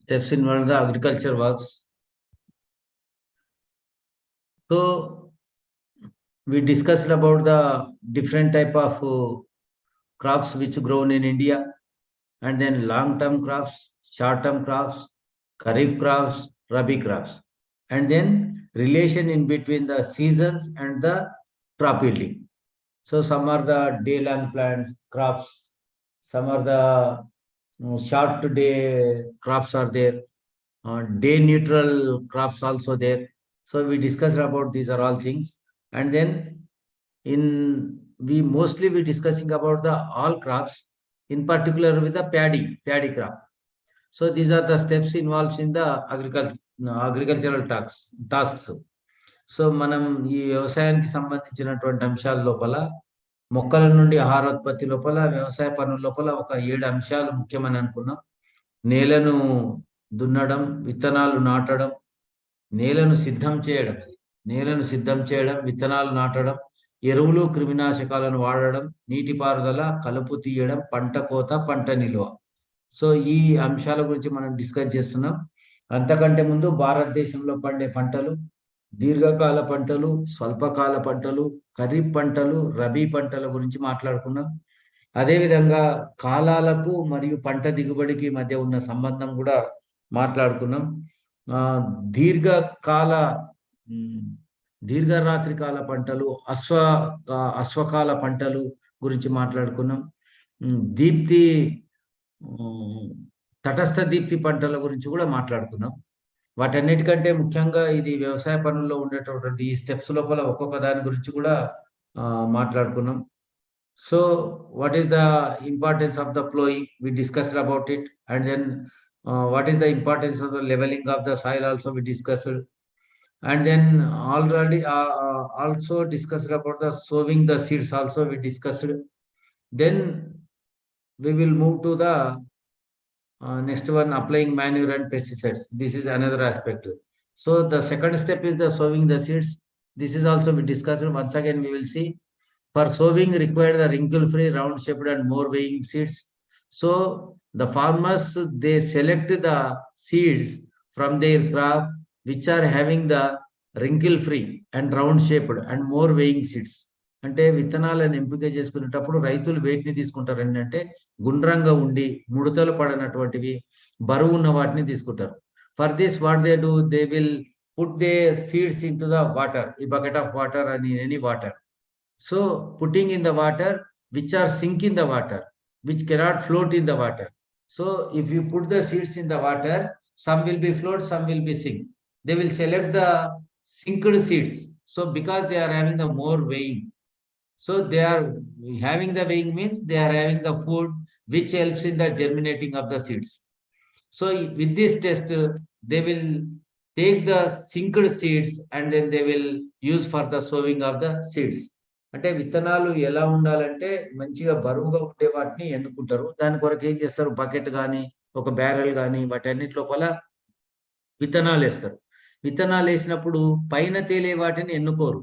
steps involved the agriculture works. So we discussed about the different type of crops which grown in India, and then long-term crops, short-term crops, kharif crops, rabi crops, and then relation in between the seasons and the crop yielding. So some are the day-long plants crops, some are the short day crops are there, day neutral crops also there. So we discussed about these are all things, and then in we discussing about the all crops, in particular with the paddy crop. So these are the steps involved in the agricultural tasks. So మనం ఈ వ్యవసాయానికి సంబంధించినటువంటి అంశాల లోపల మొక్కల నుండి ఆహారోత్పత్తి లోపల వ్యవసాయ పనుల లోపల ఒక 7 అంశాలు ముఖ్యమని అనుకున్నాం. నేలను దున్నడం, విత్తనాలు నాటడం, నేలను సిద్ధం చేయడం, విత్తనాలు నాటడం, ఎరువులు క్రిమినాశకాలను వాడడం, నీటిపారుదల, కలుపు తీయడం, పంట కోత, పంట నిల్వ. సో ఈ అంశాల గురించి మనం డిస్కస్ చేస్తున్నాం. అంతకంటే ముందు భారతదేశంలో పండే పంటలు, దీర్ఘకాల పంటలు, స్వల్పకాల పంటలు, ఖరీఫ్ పంటలు, రబీ పంటల గురించి మాట్లాడుకున్నాం. అదేవిధంగా కాలాలకు మరియు పంట దిగుబడికి మధ్య ఉన్న సంబంధం కూడా మాట్లాడుకున్నాం. దీర్ఘరాత్రికాల పంటలు, అశ్వకాల పంటలు గురించి మాట్లాడుకున్నాం. తటస్థ దీప్తి పంటల గురించి కూడా మాట్లాడుకున్నాం. వాటన్నిటికంటే ముఖ్యంగా ఇది వ్యవసాయ పనుల్లో ఉండేటటువంటి ఈ స్టెప్స్ లోపల ఒక్కొక్క దాని గురించి కూడా మాట్లాడుకున్నాం. So what is the importance of the ploughing, we discussed about it, and then what is the importance of the leveling of the soil also we discussed, and then already also discussed about the sowing the seeds also we discussed. Then we will move to the next one, applying manure and pesticides. This is another aspect. So the second step is the sowing the seeds. This is also we discussed. Once again we will see, for sowing required the wrinkle free, round shaped and more weighing seeds. So the farmers, they select the seeds from their crop which are having the wrinkle free and round shaped and more weighing seeds. అంటే విత్తనాలను ఎంపిక చేసుకునేటప్పుడు రైతులు వేటిని తీసుకుంటారు అంటే గుండ్రంగా ఉండి ముడతలు పడనటువంటివి, బరువు ఉన్న వాటిని తీసుకుంటారు. For this what they do, they will put the seeds into the water, ఈ bucket of water and any water. So putting in the water which are sink in the water, which cannot float in the water. So if you put the seeds in the water, some will be float, some will be sink. They will select the sinked seeds. So because they are having the more weighing. So they are having the weighing means they are having the food which helps in the germinating of the seeds. So with this test, they will take the sinked seeds and then they will use for the sowing of the seeds. అంటే విత్తనాలు ఎలా ఉండాలంటే మంచిగా బరువుగా ఉండే వాటిని ఎన్నుకుంటారు. దాని కొరకు ఏం చేస్తారు, బకెట్ కానీ ఒక బ్యారెల్ కానీ వాటన్నిటి లోపల విత్తనాలు వేస్తారు. విత్తనాలు వేసినప్పుడు పైన తేలే వాటిని ఎన్నుకోరు,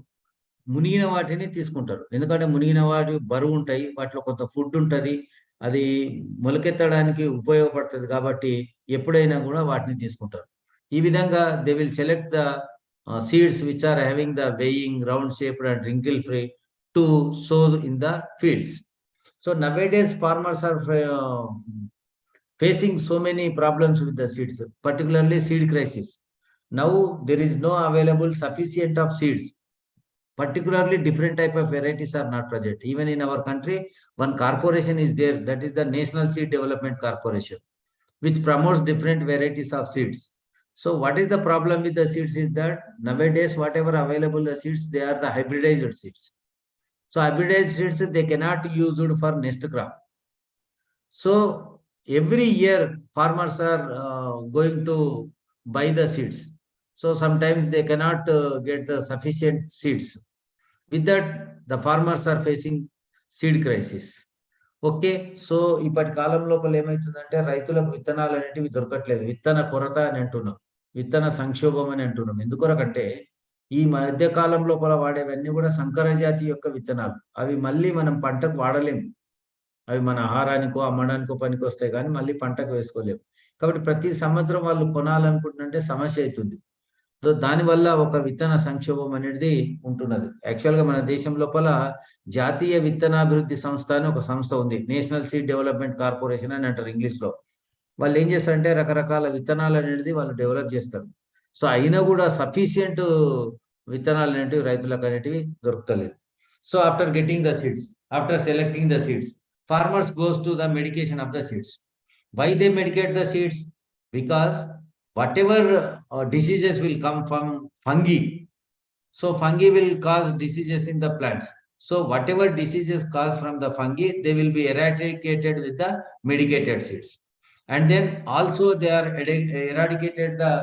మునిగిన వాటిని తీసుకుంటారు. ఎందుకంటే మునిగిన వాటి బరువు ఉంటాయి, వాటిలో కొంత ఫుడ్ ఉంటుంది, అది మొలకెత్తడానికి ఉపయోగపడుతుంది. కాబట్టి ఎప్పుడైనా కూడా వాటిని తీసుకుంటారు. ఈ విధంగా they will select the seeds which are having the weighing, round shaped and wrinkle free to sow in the fields. So nowadays farmers are facing so many problems with the seeds, particularly seed crisis. Now there is no available sufficient of seeds, particularly different type of varieties are not present. Even in our country, one corporation is there, that is the National Seed Development Corporation, which promotes different varieties of seeds. So what is the problem with the seeds is that nowadays whatever available the seeds, they are the hybridized seeds. So hybridized seeds, they cannot use it for next crop. So every year farmers are going to buy the seeds. So sometimes they cannot get the sufficient seeds. With that, the farmers are facing seed crisis. Okay. So ఇప్పటి కాలం లోపల ఏమవుతుందంటే రైతులకు విత్తనాలు అనేటివి దొరకట్లేదు. విత్తన కొరత అని అంటున్నాం, విత్తన సంక్షోభం అని అంటున్నాం. ఎందుకొరకంటే ఈ మధ్య కాలం లోపల వాడేవన్నీ కూడా సంకర జాతి యొక్క విత్తనాలు. అవి మళ్ళీ మనం పంటకు వాడలేము. అవి మన ఆహారానికో అమ్మడానికో పనికి వస్తాయి కానీ మళ్ళీ పంటకు వేసుకోలేము. కాబట్టి ప్రతి సంవత్సరం వాళ్ళు కొనాలనుకుంటుంటే సమస్య అవుతుంది. సో దానివల్ల ఒక విత్తన సంక్షోభం అనేది ఉంటున్నది. యాక్చువల్గా మన దేశం లోపల జాతీయ విత్తనాభివృద్ధి సంస్థ అని ఒక సంస్థ ఉంది. నేషనల్ సీడ్ డెవలప్మెంట్ కార్పొరేషన్ అని అంటారు ఇంగ్లీష్లో. వాళ్ళు ఏం చేస్తారంటే రకరకాల విత్తనాలు అనేది వాళ్ళు డెవలప్ చేస్తారు. సో అయినా కూడా సఫిషియంట్ విత్తనాలు అనేటివి రైతులకు అనేటివి దొరుకుతలేదు. So after getting the seeds, after selecting the seeds, farmers goes to the medication of the seeds. Why they medicate the seeds? Because whatever diseases will come from fungi, so fungi will cause diseases in the plants. So whatever diseases caused from the fungi, they will be eradicated with the medicated seeds. And then also they are eradicated the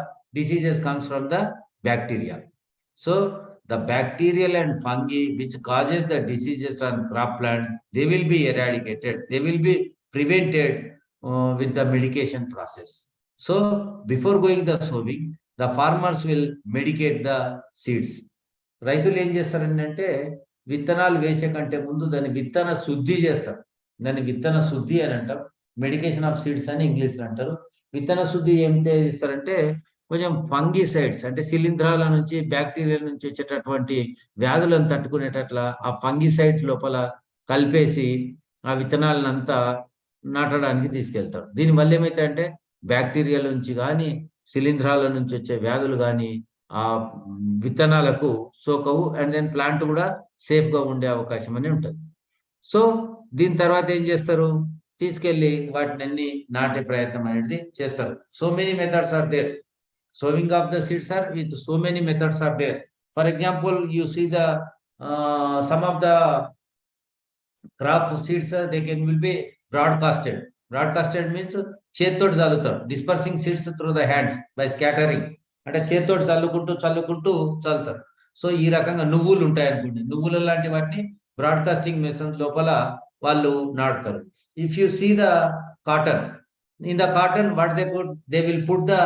diseases comes from the bacteria. So the bacterial and fungi which causes the diseases on crop plant, they will be eradicated, they will be prevented with the medication process. So before going the sowing, the farmers will medicate the seeds. రైతులు ఏం చేస్తారంటే విత్తనాలు వేసే కంటే ముందు దాన్ని విత్తన శుద్ధి చేస్తారు. దాన్ని విత్తన శుద్ధి అని అంటాం. మెడికేషన్ ఆఫ్ సీడ్స్ అని ఇంగ్లీష్లో అంటారు. విత్తన శుద్ధి ఏం చేస్తారంటే కొంచెం ఫంగిసైడ్స్ అంటే శిలీంధ్రాల నుంచి బ్యాక్టీరియా నుంచి వచ్చేటటువంటి వ్యాధులను తట్టుకునేటట్ల ఆ ఫంగిసైడ్ లోపల కలిపేసి ఆ విత్తనాలనంతా నాటడానికి తీసుకెళ్తారు. దీనివల్ల ఏమైతే అంటే బ్యాక్టీరియా నుంచి కానీ శిలీంధ్రాల నుంచి వచ్చే వ్యాధులు కానీ ఆ విత్తనాలకు సోకవు. అండ్ దెన్ ప్లాంట్ కూడా సేఫ్గా ఉండే అవకాశం అని ఉంటుంది. సో దీని తర్వాత ఏం చేస్తారు, తీసుకెళ్ళి వాటిని అన్ని నాటే ప్రయత్నం అనేది చేస్తారు. So many methods are there. Sowing of the seeds are with so many methods are there. For example, you see the some of the crop seeds they will be broadcasted. Broadcasted means చేత్తోటి చల్లుతారు. Dispersing seeds through the hands by scattering. అంటే చేత్తోటి చల్లుకుంటూ చల్లుతారు. So ఈ రకంగా నువ్వులు ఉంటాయి అనుకోండి, నువ్వుల లాంటి వాటిని బ్రాడ్కాస్టింగ్ మెషిన్ లోపల వాళ్ళు నాటుతారు. If you see the cotton, in the cotton what they put, they will put the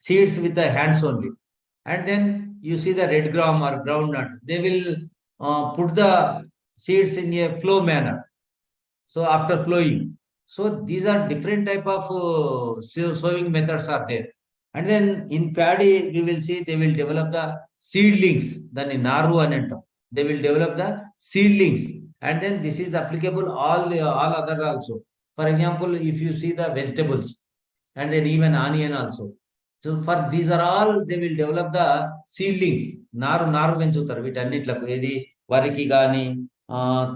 seeds with the hands only. And then you see the red gram or groundnut, they will put the seeds in a flow manner, so after flowing. So these are different type of sowing methods are there. And then in paddy we will see they will develop the seedlings, dani naru ani antam, they will develop the seedlings. And then this is applicable all other also. For example, if you see the vegetables and then even onion also. So for these are all they will develop the seedlings. నారు పెంచుతారు వీటన్నిట్లకు. ఏది వరికి కానీ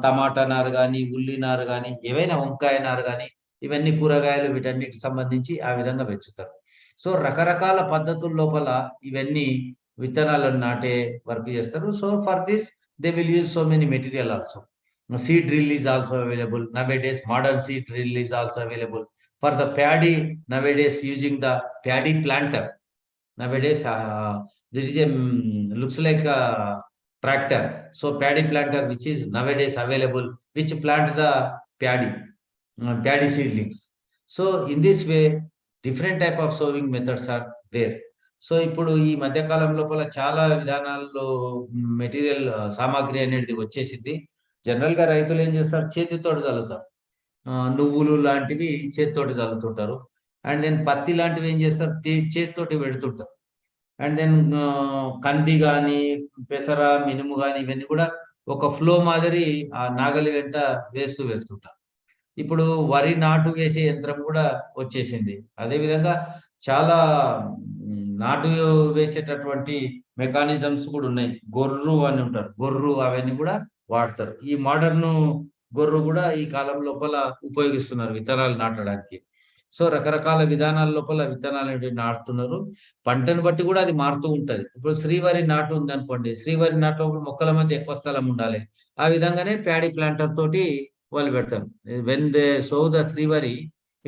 టమాటా నారు కానీ ఉల్లి నారు కానీ ఏవైనా వంకాయ నారు కానీ ఇవన్నీ కూరగాయలు వీటన్నిటికి సంబంధించి ఆ విధంగా పెంచుతారు. సో రకరకాల పద్ధతుల లోపల ఇవన్నీ విత్తనాలను నాటే వర్క్ చేస్తారు. So for this they will use so many material also. Seed drill is also available nowadays. Modern seed drill is also available for the paddy nowadays, using the paddy planter. Nowadays this is a looks like a tractor. So paddy planter which is nowadays available, which plant the paddy seedlings. So in this way different type of sowing methods are there. So ఇప్పుడు ఈ మధ్య కాలం లోపల చాలా విధానాల్లో material సామాగ్రి అనేది వచ్చేసింది. జనరల్గా రైతులు ఏం చేస్తారు, చేతితోటి చల్లుతారు. నువ్వులు లాంటివి చేతితోటి చల్లుతుంటారు. అండ్ దెన్ పత్తి లాంటివి ఏం చేస్తారు, చేతితోటి పెడుతుంటారు. అండ్ దెన్ కంది కానీ పెసర మినుము కానీ ఇవన్నీ కూడా ఒక ఫ్లో మాదిరి ఆ నాగలి వెంట వేస్తూ వెళ్తుంటారు. ఇప్పుడు వరి నాటు వేసే యంత్రం కూడా వచ్చేసింది. అదేవిధంగా చాలా నాటు వేసేటటువంటి మెకానిజమ్స్ కూడా ఉన్నాయి. గొర్రు అని ఉంటారు, గొర్రు అవన్నీ కూడా వాడతారు. ఈ మోడర్న్ గొర్రు కూడా ఈ కాలం లోపల ఉపయోగిస్తున్నారు విత్తనాలు నాటడానికి. సో రకరకాల విధానాల లోపల విత్తనాలు అనేవి నాటుతున్నారు. పంటను బట్టి కూడా అది మారుతూ ఉంటది. ఇప్పుడు శ్రీవరి నాటు ఉంది అనుకోండి, శ్రీవరి నాటు మొక్కల మధ్య ఎక్కువ స్థలం ఉండాలి. ఆ విధంగానే ప్యాడీ ప్లాంటర్ తోటి వాళ్ళు పెడతారు. When they sow the Srivari,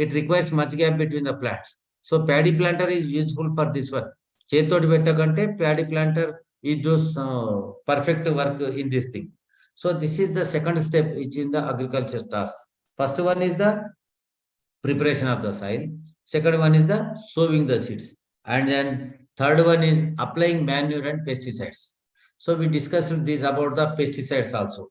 it requires much gap between the plants. So paddy planter is useful for this work. చేతితోటి పెట్టకంటే paddy planter is does perfect work in this thing. So this is the second step which in the agriculture task. First one is the preparation of the soil. Second one is the sowing the seeds. And then third one is applying manure and pesticides. So we discussed this about the pesticides also.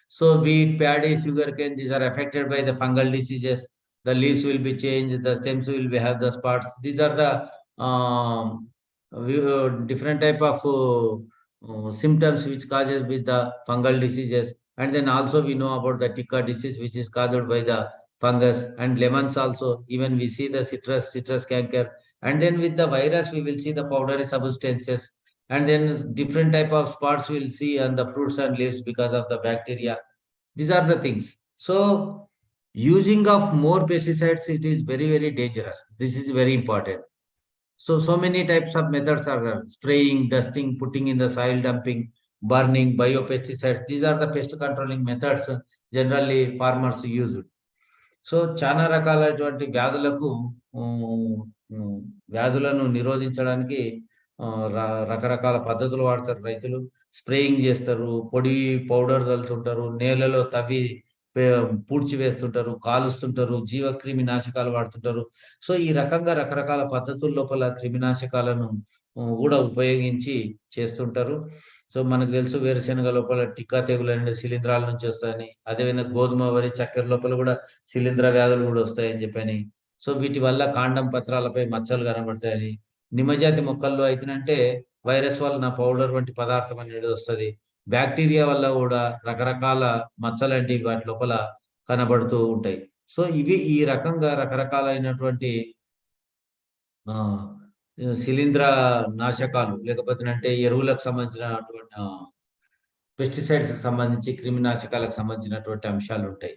So wheat, paddy, sugarcane, these are affected by the fungal diseases. The leaves will be changed, the stems will be have the spots. These are the different type of symptoms which causes with the fungal diseases. And then also we know about the ticca disease, which is caused by the fungus, and lemons also. Even we see the citrus canker. And then with the virus, we will see the powdery substances. And then different type of spots we'll see on the fruits and leaves because of the bacteria. These are the things. So using of more pesticides, it is very, very dangerous. This is very important. So many types of methods are there. Spraying, dusting, putting in the soil, dumping, burning, biopesticides. These are the pest controlling methods generally farmers use. So చాలా రకాలైనటువంటి వ్యాధులకు వ్యాధులను నిరోధించడానికి రకరకాల పద్ధతులు వాడతారు రైతులు. Spraying చేస్తారు, పొడి పౌడర్ చల్లుతుంటారు, నేలలో తవ్వి పూడ్చి వేస్తుంటారు, కాలుస్తుంటారు, జీవక్రిమి నాశకాలు వాడుతుంటారు. సో ఈ రకంగా రకరకాల పద్ధతుల లోపల క్రిమినాశకాలను కూడా ఉపయోగించి చేస్తుంటారు. సో మనకు తెలుసు వేరుశెనగ లోపల టిక్కా తెగులు అనేది శిలీంధ్రాల నుంచి వస్తాయని, అదేవిధంగా గోధుమ, వరి, చక్కెర లోపల కూడా శిలీంధ్ర వ్యాధులు కూడా వస్తాయని చెప్పని. సో వీటి వల్ల కాండం పత్రాలపై మచ్చలు కనబడతాయని, నిమ్మజాతి మొక్కల్లో అయితేనంటే వైరస్ వలన పౌడర్ వంటి పదార్థం అనేది వస్తుంది. బ్యాక్టీరియా వల్ల కూడా రకరకాల మచ్చలంటి వాటి లోపల కనబడుతూ ఉంటాయి. సో ఇవి ఈ రకంగా రకరకాలైనటువంటి శిలీంధ్ర నాశకాలు లేకపోతే ఎరువులకు సంబంధించినటువంటి పెస్టిసైడ్స్ కి సంబంధించి క్రిమినాశకాలకు సంబంధించినటువంటి అంశాలు ఉంటాయి.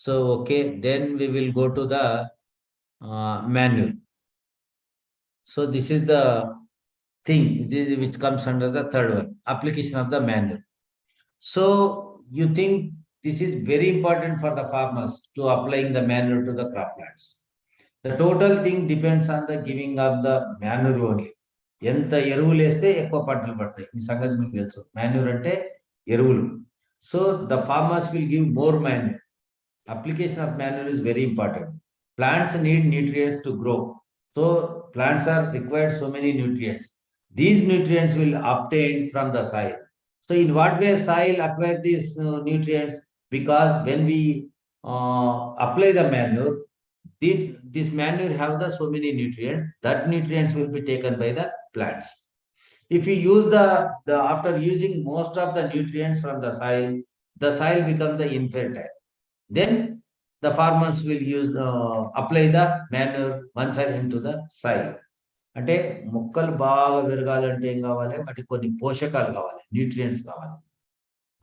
So okay, then we will go to the manure. So this is the thing which comes under the third one, application of the manure. So you think this is very important for the farmers to applying the manure to the crop plants. The total thing depends on the giving of the manure only. ఎంత ఎరువులు వేస్తే ఎక్కువ పంటలు పడతాయి, ఈ సంగతి మీకు తెలుసు. మాన్యూర్ అంటే ఎరువులు. So the farmers will give more manure. Application of manure is very important. Plants need nutrients to grow. So plants are required so many nutrients. These nutrients will obtain from the soil. So in what way soil acquire these nutrients? Because when we apply the manure, this manure have the so many nutrients. That nutrients will be taken by the plants. If you use the after using most of the nutrients from the soil becomes the infertile. Then the farmers will use apply the manure once again into the soil. అంటే మొక్కలు బాగా పెరగాలంటే ఏం కావాలి, వాటికి కొన్ని పోషకాలు కావాలి, న్యూట్రియంట్స్ కావాలి.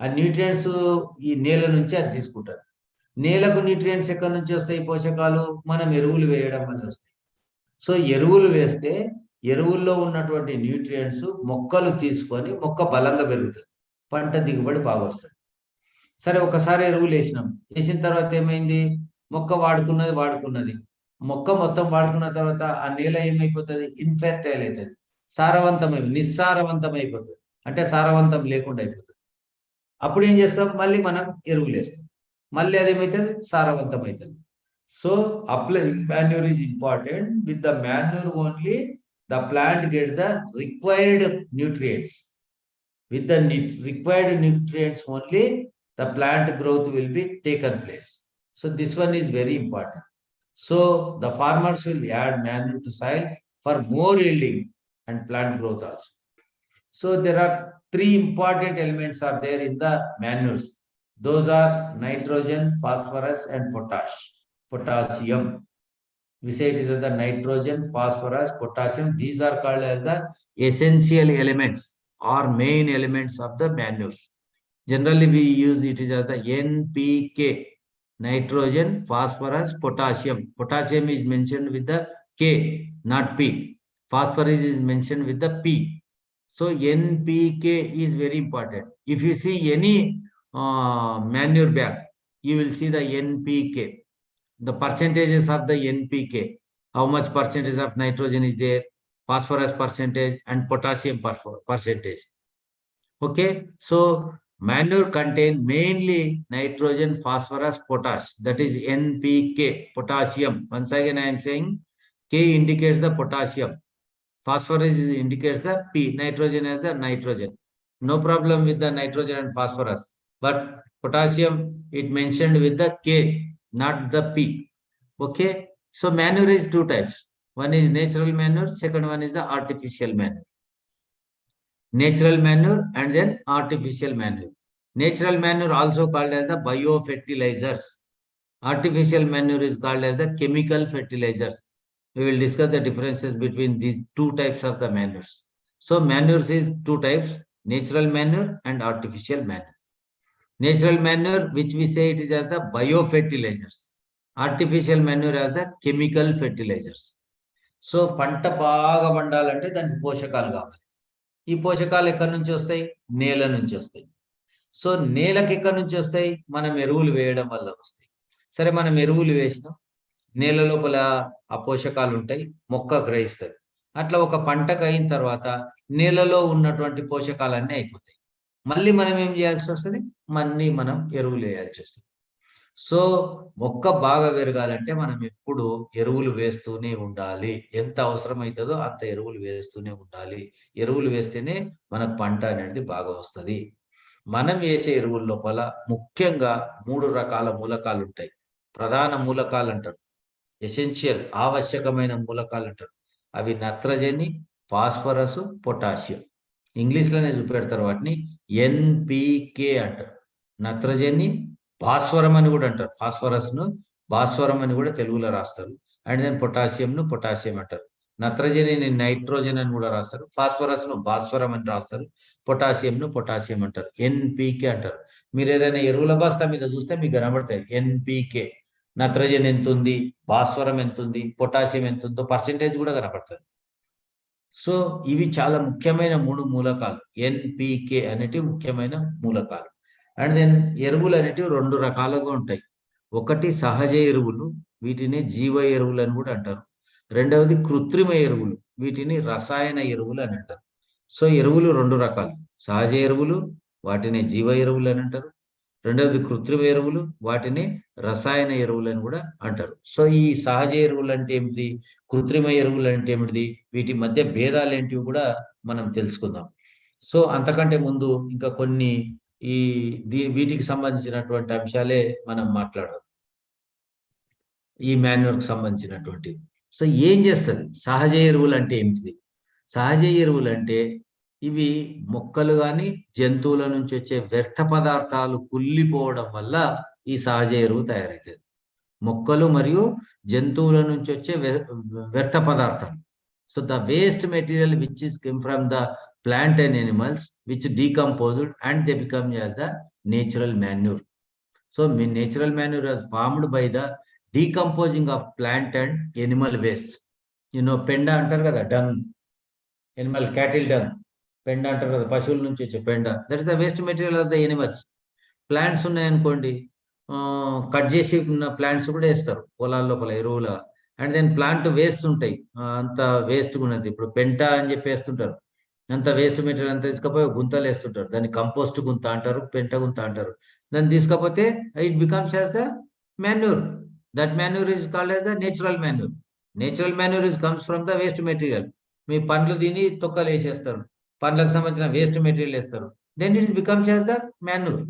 ఆ న్యూట్రియంట్స్ ఈ నేల నుంచి అది తీసుకుంటారు. నేలకు న్యూట్రియంట్స్ ఎక్కడి నుంచి వస్తాయి పోషకాలు? మనం ఎరువులు వేయడం వల్ల వస్తాయి. సో ఎరువులు వేస్తే ఎరువుల్లో ఉన్నటువంటి న్యూట్రియంట్స్ మొక్కలు తీసుకొని మొక్క బలంగా పెరుగుతుంది, పంట దిగుబడి బాగా వస్తుంది. సరే, ఒకసారి ఎరువులు వేసిన తర్వాత ఏమైంది? మొక్క వాడుకున్నది మొక్క మొత్తం వాడుకున్న తర్వాత ఆ నేల ఏమైపోతుంది? ఇన్ఫెర్టైల్ అవుతుంది, నిస్సారవంతం అయిపోతుంది. అంటే సారవంతం లేకుండా అయిపోతుంది. అప్పుడు ఏం చేస్తాం? మళ్ళీ మనం ఎరువులు వేస్తాం, మళ్ళీ అదేమవుతుంది? సారవంతం అవుతుంది. So applying manure is important. With the manure only the plant get the required nutrients. With the required nutrients only, the plant growth will be taken place. So this one is very important. So the farmers will add manure to soil for more yielding and plant growth also. So there are three important elements are there in the manures. Those are nitrogen, phosphorus and potassium. We say it is the nitrogen, phosphorus, potassium. These are called as the essential elements or main elements of the manures. Generally we use it as the NPK. Nitrogen, phosphorus, potassium. Potassium is mentioned with the K, not P. Phosphorus is mentioned with the P. So NPK is very important. If you see any manure bag, you will see the NPK. The percentages of the NPK. How much percentage of nitrogen is there, phosphorus percentage and potassium percentage. Okay, so manure contain mainly nitrogen, phosphorus, potash. That is NPK, potassium. Once again I am saying K indicates the potassium, phosphorus indicates the P, nitrogen as the nitrogen. No problem with the nitrogen and phosphorus. but potassium it mentioned with the K, not the P. Okay, so manure is two types. One is natural manure, second one is the artificial manure. Natural manure and then artificial manure. Natural manure also called as the biofertilizers. Artificial manure is called as the chemical fertilizers. We will discuss the differences between these two types of the manures. So manures is two types, natural manure and artificial manure. Natural manure, which we say it is as the biofertilizers. Artificial manure as the chemical fertilizers. So పంట బాగా పండాలంటే దానికి పోషకాలు కావాలి. ఈ పోషకాలు ఎక్కడి నుంచి వస్తాయి? నేల నుంచి వస్తాయి. సో నేలకి ఎక్కడి నుంచి వస్తాయి? మనం ఎరువులు వేయడం వల్ల వస్తాయి. సరే, మనం ఎరువులు వేసినాం, నేల లోపల ఆ పోషకాలు ఉంటాయి, మొక్క గ్రహిస్తుంది. అట్లా ఒక పంటకు అయిన తర్వాత నేలలో ఉన్నటువంటి పోషకాలన్నీ అయిపోతాయి. మళ్ళీ మనం ఏం చేయాల్సి వస్తుంది? మళ్ళీ మనం ఎరువులు వేయాల్సి వస్తుంది. సో మొక్క బాగా పెరగాలంటే మనం ఎప్పుడు ఎరువులు వేస్తూనే ఉండాలి. ఎంత అవసరమవుతుందో అంత ఎరువులు వేస్తూనే ఉండాలి. ఎరువులు వేస్తేనే మనకు పంట అనేది బాగా వస్తుంది. మనం వేసే ఎరువుల లోపల ముఖ్యంగా 3 రకాల మూలకాలు ఉంటాయి. ప్రధాన మూలకాలు అంటారు, ఎసెన్షియల్ ఆవశ్యకమైన మూలకాలు అంటారు. అవి నత్రజని, ఫాస్ఫరస్, పొటాషియం. ఇంగ్లీష్లోనే చూపెడతారు వాటిని. ఎన్పికే అంటారు. నత్రజని, భాస్వరం అని కూడా అంటారు. ఫాస్ఫరస్ను భాస్వరం అని కూడా తెలుగులో రాస్తారు. అండ్ దెన్ పొటాషియంను పొటాషియం అంటారు. నత్రజనిని నైట్రోజన్ అని కూడా రాస్తారు. ఫాస్ఫరస్ను భాస్వరం అని రాస్తారు. పొటాషియంను పొటాషియం అంటారు. ఎన్పికే అంటారు. మీరు ఏదైనా ఎరువుల బస్తా మీద చూస్తే మీకు కనబడతాయి ఎన్పికే. నత్రజన్ ఎంత ఉంది, భాస్వరం ఎంత ఉంది, పొటాషియం ఎంత ఉందో పర్సెంటేజ్ కూడా కనబడుతుంది. సో ఇవి చాలా ముఖ్యమైన 3 మూలకాలు. ఎన్పికే అనేటివి ముఖ్యమైన మూలకాలు. అండ్ దెన్ ఎరువులు అనేటివి 2 రకాలుగా ఉంటాయి. ఒకటి సహజ ఎరువులు, వీటిని జీవ ఎరువులు అని కూడా అంటారు. రెండవది కృత్రిమ ఎరువులు, వీటిని రసాయన ఎరువులు అని అంటారు. సో ఎరువులు 2 రకాలు. సహజ ఎరువులు, వాటిని జీవ ఎరువులు అని అంటారు. రెండవది కృత్రిమ ఎరువులు, వాటిని రసాయన ఎరువులు అని కూడా అంటారు. సో ఈ సహజ ఎరువులు అంటే ఏమిటి, కృత్రిమ ఎరువులు అంటే ఏమిటి, వీటి మధ్య భేదాలు ఏంటివి కూడా మనం తెలుసుకుందాం. సో అంతకంటే ముందు ఇంకా కొన్ని వీటికి సంబంధించినటువంటి అంశాలే మనం మాట్లాడదాం, ఈ మాన్యూర్కి సంబంధించినటువంటి. సో ఏం చేస్తుంది సహజ ఎరువులు అంటే ఏమిటి? సహజ ఎరువులు అంటే ఇవి మొక్కలు కానీ జంతువుల నుంచి వచ్చే వ్యర్థ పదార్థాలు కుళ్ళిపోవడం వల్ల ఈ సహజ ఎరువు తయారవుతుంది. మొక్కలు మరియు జంతువుల నుంచి వచ్చే వ్యర్థ పదార్థాలు. So the waste material which is come from the plant and animals which decomposed and they become as the natural manure. So natural manure was formed by the decomposing of plant and Animal waste. పెండ అంటారు కదా, dung, Animal cattle dung, పెండ అంటారు కదా, పశువుల నుంచి వచ్చే పెండ. That is the waste material of the animals. Plants ఉన్నాయనుకోండి, కట్ చేసి ఉన్న ప్లాంట్స్ కూడా వేస్తారు పొలాల లోపల ఎరువుల. అండ్ దెన్ ప్లాంట్ వేస్ట్ ఉంటాయి, అంత వేస్ట్ ఉన్నది. ఇప్పుడు పెంట అని చెప్పి వేస్తుంటారు, అంత వేస్ట్ మెటీరియల్ అంతా తీసుకపోయి గుంతలు వేస్తుంటారు. దాన్ని కంపోస్ట్ గుంత అంటారు, పెంట గుంత అంటారు. దాన్ని తీసుకపోతే it becomes as the manure. That manure is called as the natural manure. Natural manure is comes from the waste material. మీ పండ్లు తిని తొక్కలు వేసేస్తారు, పండ్లకు సంబంధించిన వేస్ట్ మెటీరియల్ వేస్తారు. Then it becomes as the manure.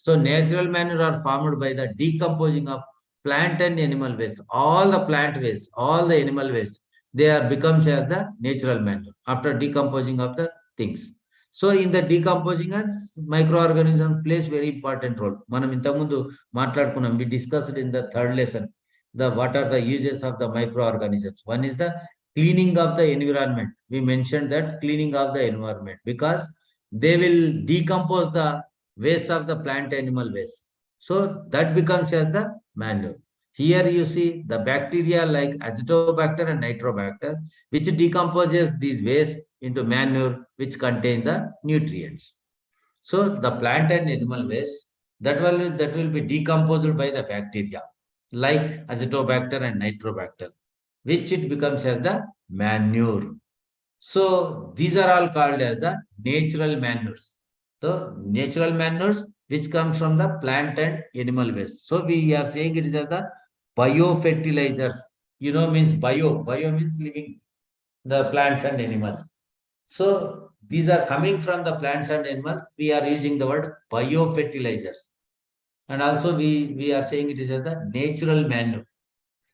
So natural manure are formed by the decomposing of plant and animal waste. All the plant waste, all the animal waste, they are becomes as the natural manure after decomposing of the things. So in the decomposing, microorganisms plays very important role. Manam intamundu maatladukunnam, we discussed in the third lesson what are the uses of the microorganisms. One is the cleaning of the environment. We mentioned that cleaning of the environment because they will decompose the waste of the plant animal waste. So that becomes as the manure. Here you see the bacteria like azotobacter and nitrobacter, which decomposes these waste into manure, which contain the nutrients. So the plant and animal waste that will be decomposed by the bacteria like azotobacter and nitrobacter, which it becomes as the manure. So these are all called as the natural manures. So natural manures which comes from the plant and animal waste. So we are saying it is the biofertilizers. Means bio means living, the plants and animals. So these are coming from the plants and animals, we are using the word biofertilizers. And also we are saying it is as the natural manure.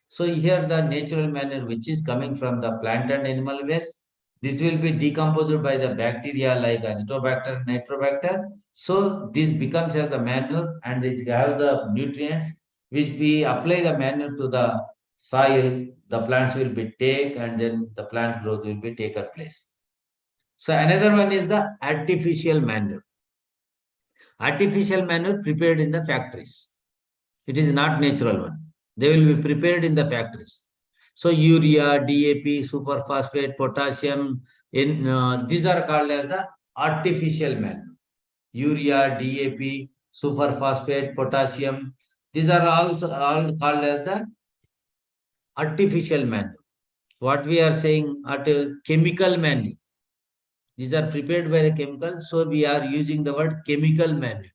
So here the natural manure which is coming from the plant and animal waste, this will be decomposed by the bacteria like Azotobacter, Nitrobacter. So this becomes as the manure and it has the nutrients which we apply the manure to the soil, the plants will be take and then the plant growth will be taken place. So another one is the artificial manure. Artificial manure prepared in the factories. It is not natural one. They will be prepared in the factories. So urea, DAP, superphosphate, potassium, these are called as the artificial manure. Urea, DAP, superphosphate, potassium, these are also all called as the artificial manure. What we are saying at chemical manure. These are prepared by the chemicals, so we are using the word chemical manure.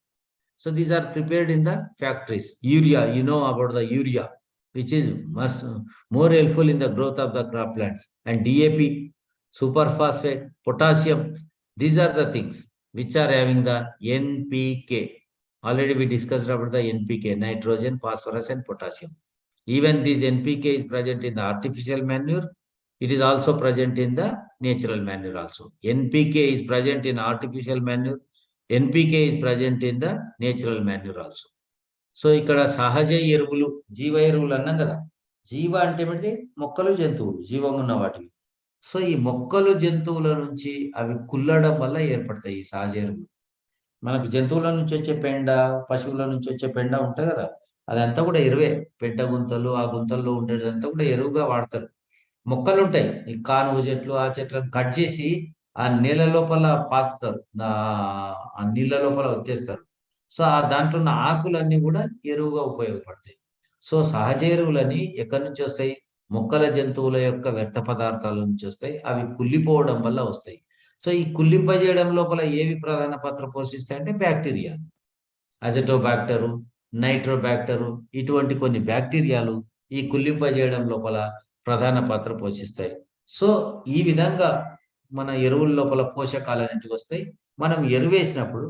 So these are prepared in the factories. Urea, you know about the urea, which is much more helpful in the growth of the crop plants. And DAP, superphosphate, potassium, these are the things which are having the NPK. Already we discussed about the NPK, nitrogen, phosphorus, and potassium. Even this NPK is present in the artificial manure. It is also present in the natural manure also. NPK is present in artificial manure. NPK is present in the natural manure also. So ఇక్కడ సహజ ఎరువులు, జీవ ఎరువులు అన్నాం కదా. జీవ అంటే ఏమిటి? మొక్కలు, జంతువులు, జీవం ఉన్న వాటివి. సో ఈ మొక్కలు, జంతువుల నుంచి అవి కుల్లడం వల్ల ఏర్పడతాయి ఈ సహజ ఎరువులు. మనకు జంతువుల నుంచి వచ్చే పెండ, పశువుల నుంచి వచ్చే పెండ ఉంటుంది కదా, అదంతా కూడా ఎరువే. పెంట గుంతలు, ఆ గుంతల్లో ఉండేదంతా కూడా ఎరువుగా వాడతారు. మొక్కలు ఉంటాయి, ఈ కానుగ చెట్లు, ఆ చెట్లను కట్ చేసి ఆ నీళ్ళ లోపల పాతుతారు, ఆ నీళ్ళ లోపల వచ్చేస్తారు. సో ఆ దాంట్లో ఉన్న ఆకులన్నీ కూడా ఎరువుగా ఉపయోగపడతాయి. సో సహజ ఎరువులని ఎక్కడి నుంచి వస్తాయి? మొక్కల, జంతువుల యొక్క వ్యర్థ పదార్థాల నుంచి వస్తాయి. అవి కుళ్ళిపోవడం వల్ల వస్తాయి. సో ఈ కుళ్ళింపజేయడం లోపల ఏవి ప్రధాన పాత్ర పోషిస్తాయి అంటే బ్యాక్టీరియా, అజటోబాక్టరు, నైట్రోబాక్టరు, ఇటువంటి కొన్ని బ్యాక్టీరియాలు ఈ కుళ్ళింపజేయడం లోపల ప్రధాన పాత్ర పోషిస్తాయి. సో ఈ విధంగా మన ఎరువుల లోపల పోషకాలు అనేటివి వస్తాయి. మనం ఎరువు వేసినప్పుడు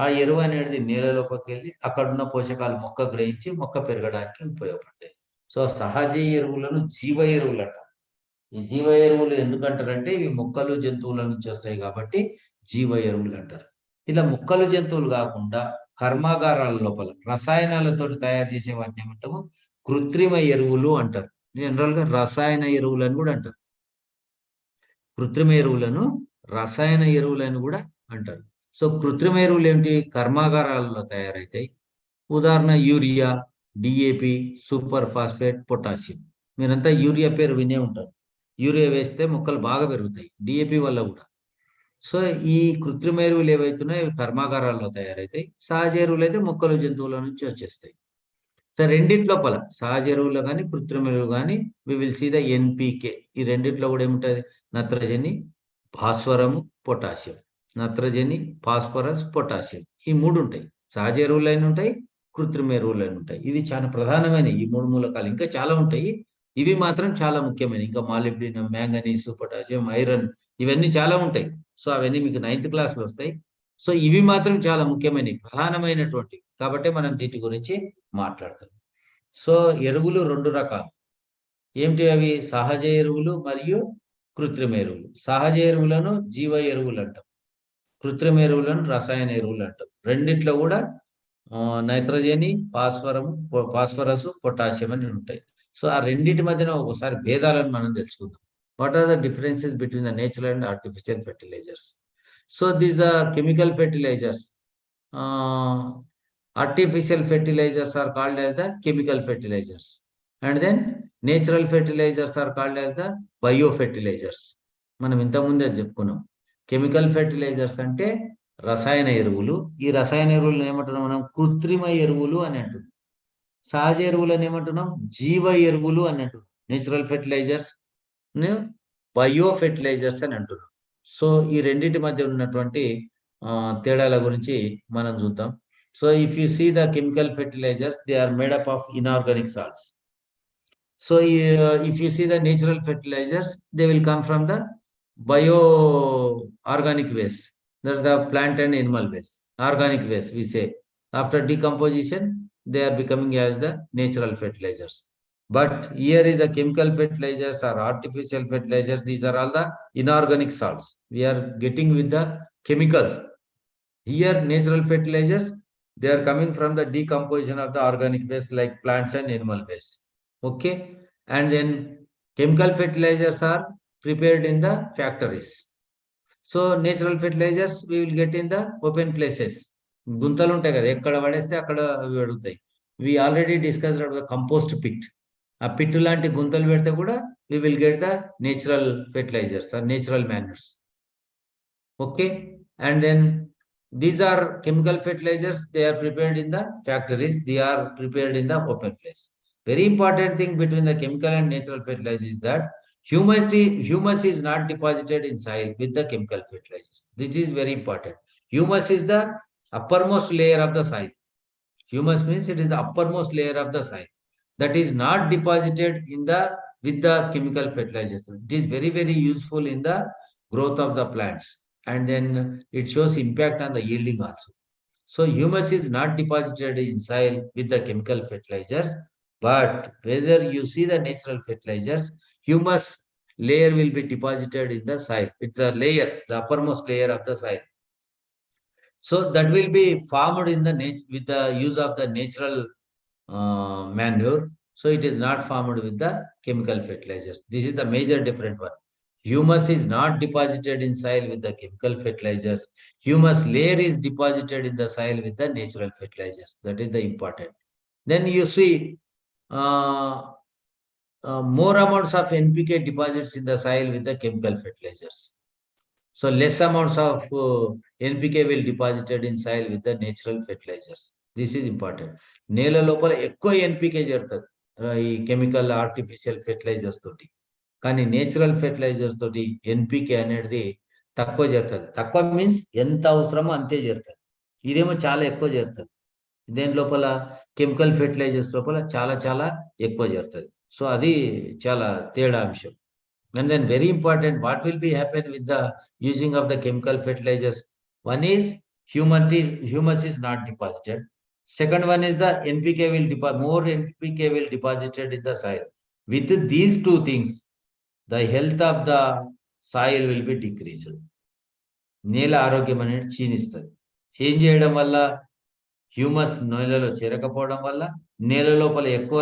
ఆ ఎరువు అనేది నేలలోకి వెళ్ళి అక్కడున్న పోషకాలు మొక్క గ్రహించి మొక్క పెరగడానికి ఉపయోగపడతాయి. సో సహజ ఎరువులను జీవ ఎరువులు అంటారు. ఈ జీవ ఎరువులు ఎందుకంటారంటే ఇవి మొక్కలు, జంతువుల నుంచి వస్తాయి కాబట్టి జీవ ఎరువులు అంటారు. ఇలా మొక్కలు, జంతువులు కాకుండా కర్మాగారాల లోపల రసాయనాలతో తయారు చేసే వాటిని ఏమంటాము? కృత్రిమ ఎరువులు అంటారు. జనరల్ గా రసాయన ఎరువులను కూడా అంటారు. కృత్రిమ ఎరువులను రసాయన ఎరువులను కూడా అంటారు. సో కృత్రిమ ఎరువులు ఏంటి? కర్మాగారాలలో తయారైతాయి. ఉదాహరణ urea, DAP, super phosphate, potassium. మీరంతా యూరియా పేరు వినే ఉంటారు. యూరియా వేస్తే మొక్కలు బాగా పెరుగుతాయి, డిఏపి వల్ల కూడా. సో ఈ కృత్రిమ ఎరువులు ఏవైతున్నాయో ఇవి కర్మాగారాల్లో తయారైతాయి. సహజ ఎరువులు అయితే మొక్కలు, జంతువుల నుంచి వచ్చేస్తాయి. సో రెండిటి లోపల సహజ ఎరువులు కానీ కృత్రిమ ఎరువులు కానీ we will see the NPK. ఈ రెండిట్లో కూడా ఏముంటుంది? నత్రజని, భాస్వరము, పొటాషియం. నత్రజని, ఫాస్ఫరస్, పొటాషియం, ఈ మూడు ఉంటాయి. సహజ ఎరువులైన ఉంటాయి, కృత్రిమ ఎరువులైన ఉంటాయి. ఇది చాలా ప్రధానమైన ఈ మూడు మూలకాలు. ఇంకా చాలా ఉంటాయి, ఇవి మాత్రం చాలా ముఖ్యమైన. ఇంకా మాలిబ్డినం, మ్యాంగనీస్, పొటాషియం, ఐరన్, ఇవన్నీ చాలా ఉంటాయి. సో అవన్నీ మీకు 9th క్లాస్లో వస్తాయి. సో ఇవి మాత్రం చాలా ముఖ్యమైనవి, ప్రధానమైనటువంటి. కాబట్టి మనం వీటి గురించి మాట్లాడతాం. సో ఎరువులు రెండు రకాలు. ఏమిటి అవి? సహజ ఎరువులు మరియు కృత్రిమ ఎరువులు. సహజ ఎరువులను జీవ ఎరువులు అంటాం, కృత్రిమ ఎరువులను రసాయన ఎరువులు అంటాం. రెండిట్లో కూడా నైట్రోజని, ఫాస్ఫరస్, పొటాషియం అని ఉంటాయి. సో ఆ రెండింటి మధ్యన ఒకసారి భేదాలను మనం తెలుసుకుందాం. What are the differences between the natural and artificial fertilizers? So these the chemical fertilizers. Artificial fertilizers are called as the chemical fertilizers, and then natural fertilizers are called as the biofertilizers. మనం ఇంతకుముందే చెప్పుకున్నాం. Chemical fertilisers అంటే రసాయన ఎరువులు. ఈ రసాయన ఎరువులను ఏమంటున్నాం మనం? కృత్రిమ ఎరువులు అని అంటున్నాం. సహజ ఎరువులను ఏమంటున్నాం? జీవ ఎరువులు అని అంటున్నాం. నేచురల్ ఫెర్టిలైజర్స్, బయో ఫెర్టిలైజర్స్ అని అంటున్నాం. సో ఈ రెండింటి మధ్య ఉన్నటువంటి తేడాల గురించి మనం చూద్దాం. So if you see the chemical fertilizers, they are made up of inorganic salts. So if you see the natural fertilizers, they will come from the bio-organic waste. That the plant and animal waste. Organic waste, we say. After decomposition, they are becoming as the natural fertilizers. But here is the chemical fertilizers or artificial fertilizers. These are all the inorganic salts. We are getting with the chemicals. Here, natural fertilizers, they are coming from the decomposition of the organic waste like plants and animal waste. Okay. And then chemical fertilizers are prepared in the factories. So natural fertilizers we will get in the open places. గుంతలు ఉంటాయి కదా, ఎక్కడ పడేస్తే అక్కడ అవి పెరుగుతాయి. We already discussed about the compost pit. ఆ pit లాంటి గుంతలు పెడితే కూడా we will get the natural fertilizers or natural manures. Okay. And then these are chemical fertilizers. They are prepared in the factories. They are prepared in the open place. Very important thing between the chemical and natural fertilizers is that humus is not deposited in soil with the chemical fertilizers. This is very important. Humus is the uppermost layer of the soil. Humus means it is the uppermost layer of the soil that is not deposited in the with the chemical fertilizers. It is very, very useful in the growth of the plants, and then it shows impact on the yielding also. So humus is not deposited in soil with the chemical fertilizers, but whether you see the natural fertilizers, humus layer will be deposited in the soil with the layer, the uppermost layer of the soil. So that will be formed in the with the use of the natural manure. So it is not formed with the chemical fertilizers. This is the major different one. Humus is not deposited in soil with the chemical fertilizers. Humus layer is deposited in the soil with the natural fertilizers. That is the important. Then you see more amounts of NPK deposits in the soil with the chemical fertilizers. So less amounts of NPK will deposited in soil with the natural fertilizers. This is important. నేల లోపల ఎక్కువ NPK చేరుతుంది ఈ chemical artificial fertilisers తోటి. కానీ natural fertilisers తోటి NPK అనేది తక్కువ చేరుతుంది. తక్కువ మీన్స్ ఎంత అవసరమో అంతే చేరుతుంది. ఇదేమో చాలా ఎక్కువ చేరుతుంది. దేని లోపల కెమికల్ ఫెర్టిలైజర్స్ లోపల చాలా చాలా ఎక్కువ చేరుతుంది. సో అది చాలా తేడా అంశం. And then very important, what will be happen with the using of the chemical fertilizers? One is humus is not deposited. Second one is the NPK will deposit, more NPK will deposited in the soil. With these two things, the health of the soil will be decreased. నేల ఆరోగ్యం అనేది క్షీణిస్తుంది. ఏం చేయడం వల్ల? Humus నేలలో చేరకపోవడం వల్ల, నేల లోపల ఎక్కువ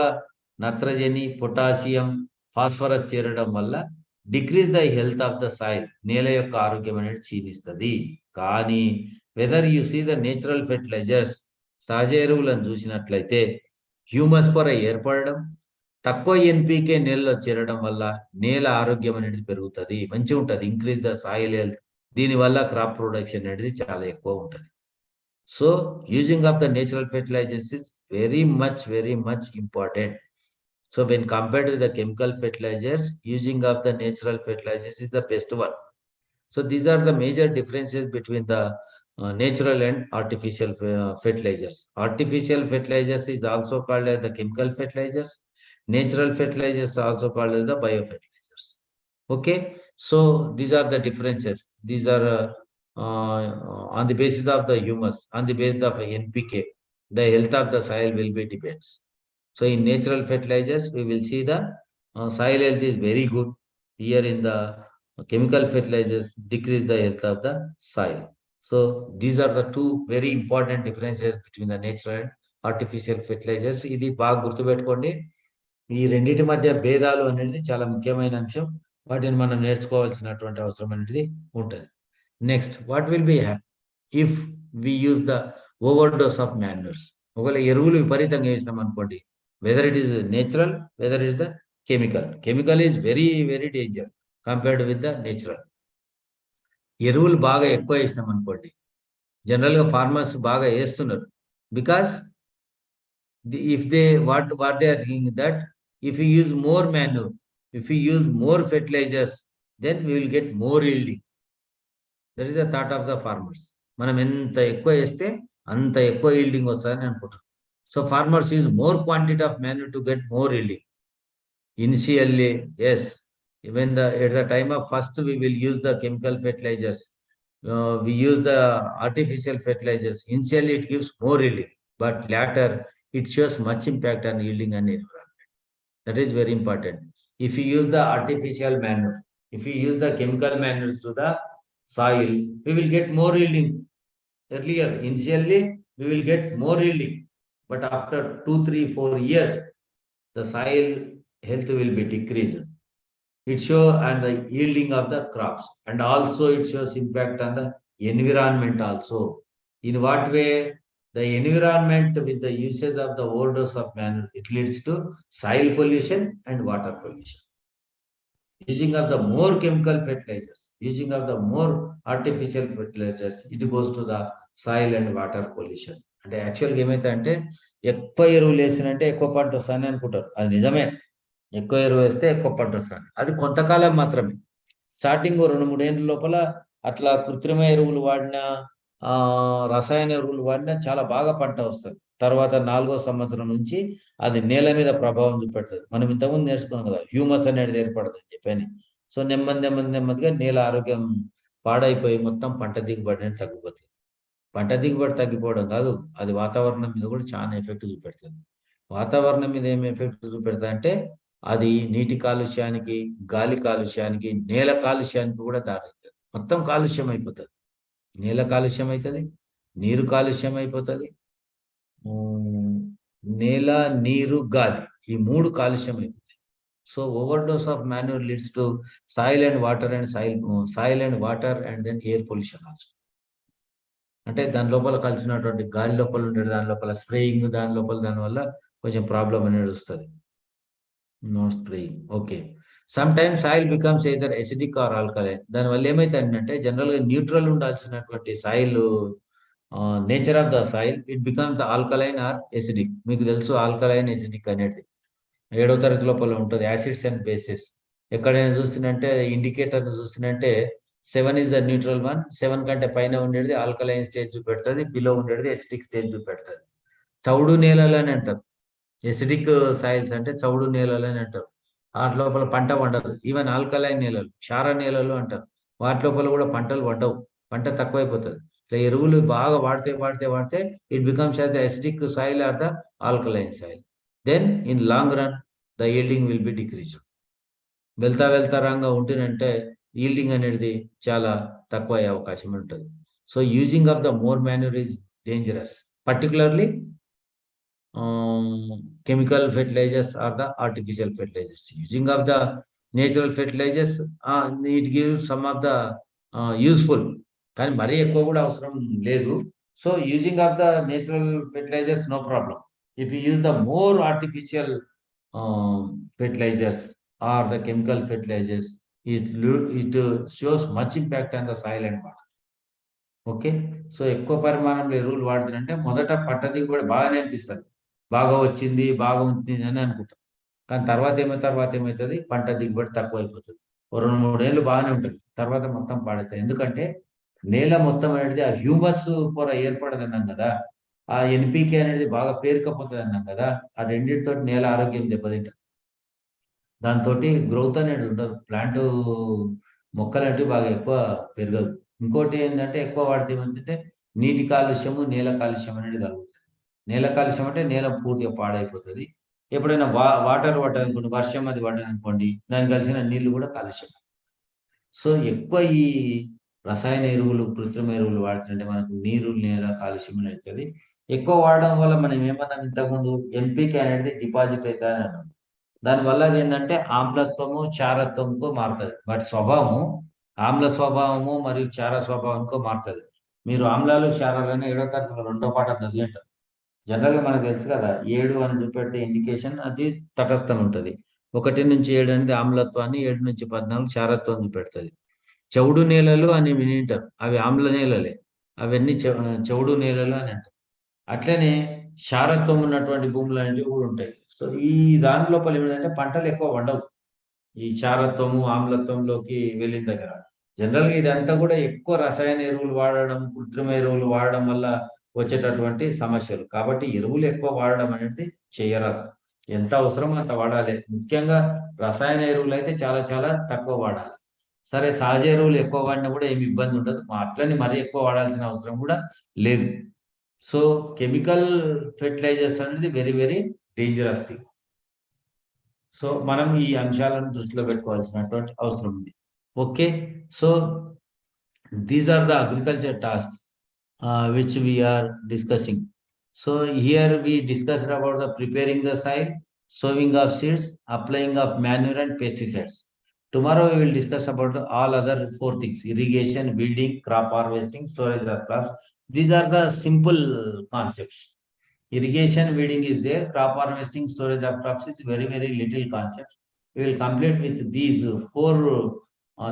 నత్రజని, పొటాషియం, ఫాస్ఫరస్ చేరడం వల్ల decrease the health of the soil. నేల యొక్క ఆరోగ్యం అనేది క్షీణిస్తుంది. కానీ whether you see the natural fertilizers, సహజ ఎరువులను చూసినట్లయితే హ్యూమస్ పొర ఏర్పడడం, తక్కువ ఎన్పికే నేలలో చేరడం వల్ల నేల ఆరోగ్యం అనేది పెరుగుతుంది, మంచిగా ఉంటుంది. Increase the soil health. దీనివల్ల క్రాప్ ప్రొడక్షన్ అనేది చాలా ఎక్కువ ఉంటుంది. So using of the natural fertilizers is very much important. So when compared with the chemical fertilizers, using of the natural fertilizers is the best one. So these are the major differences between the natural and artificial fertilizers. Artificial fertilizers is also called as the chemical fertilizers. Natural fertilizers are also called as the biofertilizers. Okay. So these are the differences. These are on the basis of the humus, on the basis of NPK, the health of the soil will be depends. So in natural fertilizers, we will see the soil health is very good. Here in the chemical fertilizers, decrease the health of the soil. So these are the two very important differences between the natural and artificial fertilizers. ఇది బాగా గుర్తుపెట్టుకోండి. ఈ రెండింటి మధ్య భేదాలు అనేది చాలా ముఖ్యమైన అంశం. వాటిని మనం నేర్చుకోవాల్సినటువంటి అవసరం అనేది ఉంటుంది. Next, what will be if we use the overdose of manures. ఒకవేళ ఎరువులు విపరీతంగా వేసినాం అనుకోండి, whether it is natural, whether it is the chemical. Chemical is very danger compared with the natural. ఎరువులు బాగా ఎక్కువ వేసినాం అనుకోండి, జనరల్గా ఫార్మర్స్ బాగా వేస్తున్నారు. Because if they what they are thinking that if you use more manure, if you use more fertilizers, then we will get more yielding. That is the thought of the farmers. మనం ఎంత ఎక్కువ వేస్తే అంత ఎక్కువ yielding వస్తుందని అనుకుంటున్నాం. So farmers use more quantity of manure to get more yielding. Initially, yes, At the time of first we will use the chemical fertilizers, we use the artificial fertilizers. Initially it gives more yielding, but later it shows much impact on yielding and environment. That is very important. If you use the artificial manure, if you use the chemical manures to the soil, we will get more yielding. Earlier, initially, we will get more yielding, but after 2, 3, 4 years, the soil health will be decreased. It shows and the yielding of the crops, and also it shows impact on the environment also. In what way? The environment with the usage of the overdose of manure, it leads to soil pollution and water pollution. Using of the more chemical fertilizers, using of the more artificial fertilizers, it goes to the soil and water pollution. అంటే యాక్చువల్గా ఏమైతే ఎక్కువ ఎరువులు వేసినంటే ఎక్కువ పంట వస్తాయని అనుకుంటారు. అది నిజమే, ఎక్కువ ఎరువు వేస్తే ఎక్కువ పంట వస్తుంది. అది కొంతకాలం మాత్రమే. స్టార్టింగ్ 2, 3 ఏళ్ళ లోపల అట్లా కృత్రిమ ఎరువులు వాడినా, రసాయన ఎరువులు వాడినా చాలా బాగా పంట వస్తుంది. తర్వాత 4వ సంవత్సరం నుంచి అది నేల మీద ప్రభావం చూపెడుతుంది. మనం ఇంతకుముందు నేర్చుకున్నాం కదా, హ్యూమస్ అనేది ఏర్పడదు అని చెప్పని. సో నెమ్మదిగా నేల ఆరోగ్యం పాడైపోయి మొత్తం పంట దిగుబడి అనేది తగ్గిపోతుంది. పంట దిగుబడి తగ్గిపోవడం కాదు, అది వాతావరణం మీద కూడా చాలా ఎఫెక్ట్ చూపెడుతుంది. వాతావరణం మీద ఏం ఎఫెక్ట్ చూపెడుతుంది అంటే అది నీటి కాలుష్యానికి, గాలి కాలుష్యానికి, నేల కాలుష్యానికి కూడా దారితీస్తుంది. మొత్తం కాలుష్యం అయిపోతుంది. నేల కాలుష్యం అవుతుంది, నీరు కాలుష్యం అయిపోతుంది. నేల, నీరు, గాలి, ఈ 3 కాలుష్యం అయిపోతాయి. So overdose of manure leads to soil and water and then air pollution also. అంటే దాని లోపల కలిసినటువంటి గాలి లోపల ఉండే దాని లోపల స్ప్రేయింగ్, దాని వల్ల కొంచెం ప్రాబ్లం అనేది వస్తుంది. Not spraying, okay. Sometimes soil becomes either acidic or alkaline. దానివల్ల ఏమైతుందంటే జనరల్గా న్యూట్రల్ ఉండాల్సినటువంటి soil, nature of the soil, it becomes alkaline or acidic. మీకు తెలుసు ఆల్కలైన్, ఎసిడిక్ అనేది 7వ తరగతి లోపల ఉంటుంది. యాసిడ్స్ అండ్ బేసెస్ ఎక్కడైనా చూస్తుంటే ఇండికేటర్ చూస్తుంటే 7 is the neutral one. 7 కంటే పైన ఉండేది ఆల్కలైన్ స్టేజ్ చూపెడుతుంది, బిలో ఉండేది ఎసిడిక్ స్టేజ్ చూపెడుతుంది. చౌడు నేలలు అని అంటారు. ఎసిడిక్ సాయిల్స్ అంటే చౌడు నేలలు అని అంటారు. వాటి లోపల పంట పండదు. ఈవెన్ ఆల్కలైన్ నేలలు, క్షార నేలలు అంటారు, వాటి లోపల కూడా పంటలు పండవు, పంట తక్కువైపోతుంది. ఇట్లా ఎరువులు బాగా వాడితే it becomes as the acidic soil or the alkaline soil. Then in long run the yielding will be decrease. వెళ్తా రాంగా ఉంటేనంటే ఈల్డింగ్ అనేది చాలా తక్కువ అయ్యే అవకాశం ఉంటుంది. So using of the more manure is dangerous, particularly chemical fertilizers or the artificial fertilizers. Using of the natural fertilizers, it gives some of the useful, కానీ మరీ ఎక్కువ కూడా అవసరం లేదు. So using of the natural fertilizers no problem. If you use the more artificial fertilizers or the chemical fertilizers, it shows much impact on the soil and water. Okay. So ఎక్కువ పరిమాణంలో ఎరువులు వాడుతుంటే మొదట పంట దిగుబడి బాగానే అనిపిస్తుంది, బాగా వచ్చింది అని అనుకుంటాం. కానీ తర్వాత ఏమవుతుంది, పంట దిగుబడి తక్కువ అయిపోతుంది. 2, 3 ఏళ్ళు బాగానే ఉంటుంది, తర్వాత మొత్తం పాడవుతుంది. ఎందుకంటే నేల మొత్తం అనేది ఆ హ్యూమస్ పొర ఏర్పడదు అన్నాం కదా, ఆ ఎన్పికే అనేది బాగా పేరుకపోతుంది అన్నాం కదా, ఆ రెండింటితో నేల ఆరోగ్యం దెబ్బతింటుంది. దాంతో గ్రోత్ అనేది ఉండదు, ప్లాంట్ మొక్కలు అంటే బాగా ఎక్కువ పెరగదు. ఇంకోటి ఏంటంటే ఎక్కువ వాడితే ఏమంటే నీటి కాలుష్యము, నేల కాలుష్యం అనేది కలుగుతుంది. నేల కాలుష్యం అంటే నేల పూర్తిగా పాడైపోతుంది. ఎప్పుడైనా వాటర్ పడ్డదనుకోండి, వర్షం అది పడ్డదనుకోండి, దానికి కలిసిన నీళ్లు కూడా కాలుష్యం. సో ఎక్కువ ఈ రసాయన ఎరువులు, కృత్రిమ ఎరువులు వాడుతుంటే మనకు నీరు, నేల కాలుష్యం అవుతుంది. ఎక్కువ వాడడం వల్ల మనం ఏమన్నా ఇంతకుముందు ఎన్పికే అనేది డిపాజిట్ అవుతుంది అన్నాం. దానివల్ల అది ఏంటంటే ఆమ్లత్వము, క్షారత్వంకు మారుతుంది. వాటి స్వభావము ఆమ్ల స్వభావము మరియు క్షార స్వభావంకు మారుతుంది. మీరు ఆమ్లాలు, క్షారాలని 7వ తరగతిలో 2వ పాఠం చదివింటారు. జనరల్గా మనకు తెలుసు కదా, 7 అని చూపెడితే ఇండికేషన్ అది తటస్థం ఉంటుంది. 1 నుంచి 7 అనేది ఆమ్లత్వాన్ని, 7 నుంచి 14 క్షారత్వం చూపెడుతుంది. చౌడు నేలలు అని వినింటారు, అవి ఆమ్ల నేలలే, అవన్నీ చౌడు నేలలు అని అంటారు. అట్లనే క్షారత్వం ఉన్నటువంటి భూములు అనేవి కూడా ఉంటాయి. సో ఈ దాని లోపల ఏమిటంటే పంటలు ఎక్కువ వండవు ఈ క్షారత్వము, ఆమ్లత్వంలోకి వెళ్ళిన దగ్గర. జనరల్గా ఇదంతా కూడా ఎక్కువ రసాయన ఎరువులు వాడడం, కృత్రిమ ఎరువులు వాడడం వల్ల వచ్చేటటువంటి సమస్యలు. కాబట్టి ఎరువులు ఎక్కువ వాడడం అనేది చేయరాదు. ఎంత అవసరమో అంత వాడాలి. ముఖ్యంగా రసాయన ఎరువులు అయితే చాలా చాలా తక్కువ వాడాలి. సరే, సహజ ఎరువులు ఎక్కువ వాడినా కూడా ఏమి ఇబ్బంది ఉండదు. అట్లని మరీ ఎక్కువ వాడాల్సిన అవసరం కూడా లేదు. సో కెమికల్ ఫెర్టిలైజర్స్ అనేది very very dangerous thing. So మనం ఈ అంశాలను దృష్టిలో పెట్టుకోవాల్సినటువంటి అవసరం ఉంది. Okay. So these are the agriculture tasks which we are discussing. So here we discussed about the preparing the soil, sowing of seeds, applying of manure and pesticides. Tomorrow we will discuss about all other four things: irrigation, weeding, crop harvesting, storage of crops. These are the simple concepts. Irrigation, weeding is there. Crop harvesting, storage of crops is very very little concept. We will complete with these four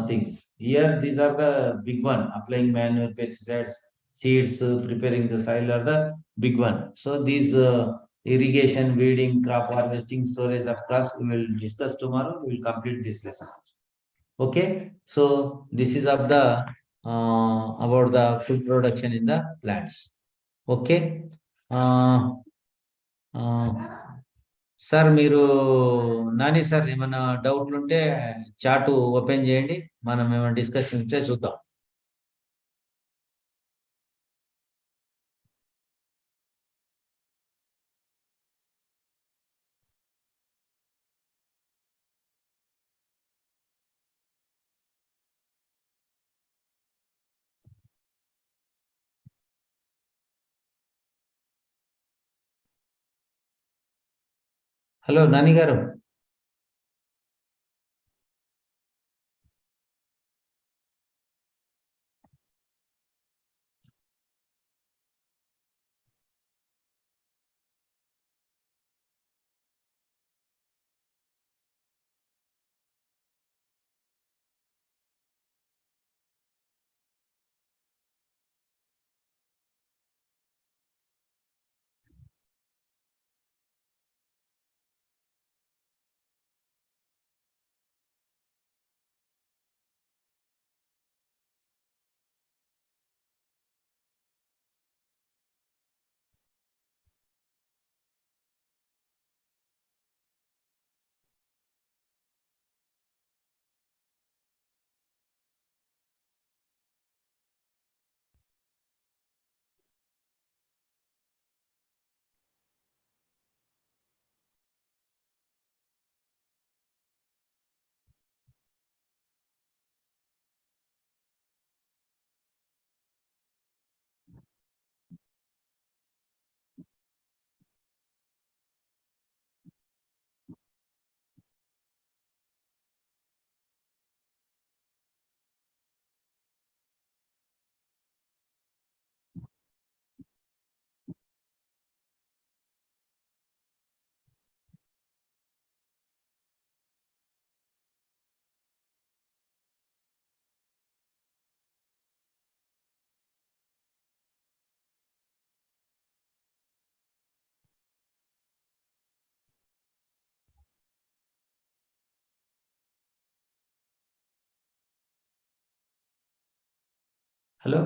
things. Here these are the big one: applying manure, pesticides, seeds, preparing the soil are the big one. So these irrigation, weeding, crop harvesting, storage of crops we will discuss tomorrow. We will complete this lesson. Okay. So this is of the about the food production in the plants. Okay. Sir మీరు Nani sir ఏమైనా డౌట్లు ఉంటే chat open చేయండి, మనం ఏమైనా discussion ఉంటే చూద్దాం. Hello Nani గారు. హలో.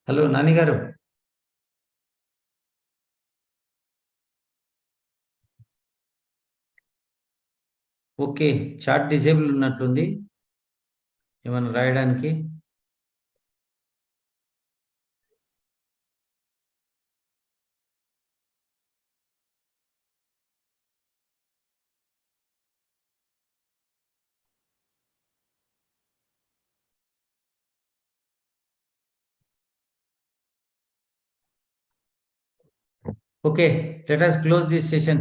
హలో నాని గారు. ఓకే, చాట్ డిసేబుల్ ఉన్నట్లుంది ఏమైనా రాయడానికి. Okay, let us close this session.